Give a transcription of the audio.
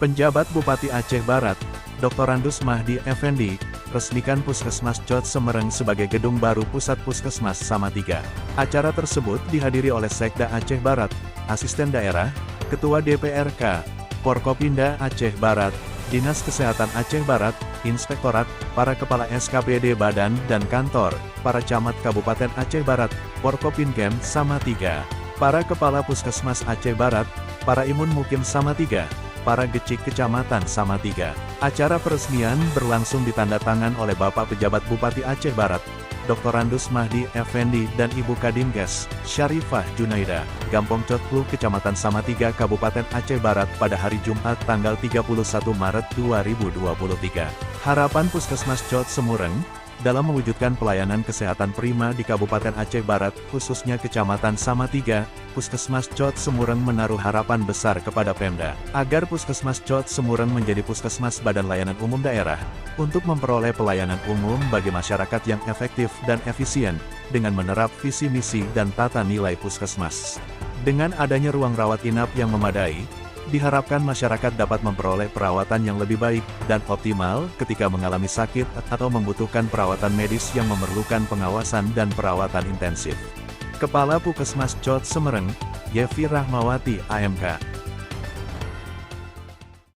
Penjabat Bupati Aceh Barat, Dr. Randus Mahdi Effendi, resmikan Puskesmas Cot Semereng sebagai gedung baru Pusat Puskesmas Salatiga. Acara tersebut dihadiri oleh Sekda Aceh Barat, Asisten Daerah, Ketua DPRK, Forkopimda Aceh Barat, Dinas Kesehatan Aceh Barat, Inspektorat, para Kepala SKPD Badan dan Kantor, para Camat Kabupaten Aceh Barat, Forkopimkem Salatiga, para Kepala Puskesmas Aceh Barat, para Imun Mukim Salatiga, para Gecik Kecamatan Salatiga. Acara peresmian berlangsung ditandatangan oleh Bapak Pejabat Bupati Aceh Barat, Dr. Randus Mahdi Effendi dan Ibu Kadimkes, Syarifah Junaida, Gampong Cotpul Kecamatan Salatiga Kabupaten Aceh Barat pada hari Jumat tanggal 31 Maret 2023. Harapan Puskesmas Cot Semereng dalam mewujudkan pelayanan kesehatan prima di Kabupaten Aceh Barat, khususnya Kecamatan Salatiga, Puskesmas Cot Semereng menaruh harapan besar kepada Pemda, agar Puskesmas Cot Semereng menjadi Puskesmas Badan Layanan Umum Daerah, untuk memperoleh pelayanan umum bagi masyarakat yang efektif dan efisien, dengan menerap visi misi dan tata nilai Puskesmas. Dengan adanya ruang rawat inap yang memadai, diharapkan masyarakat dapat memperoleh perawatan yang lebih baik dan optimal ketika mengalami sakit atau membutuhkan perawatan medis yang memerlukan pengawasan dan perawatan intensif. Kepala Puskesmas Cot Semereng, Yevi Rahmawati, AMK.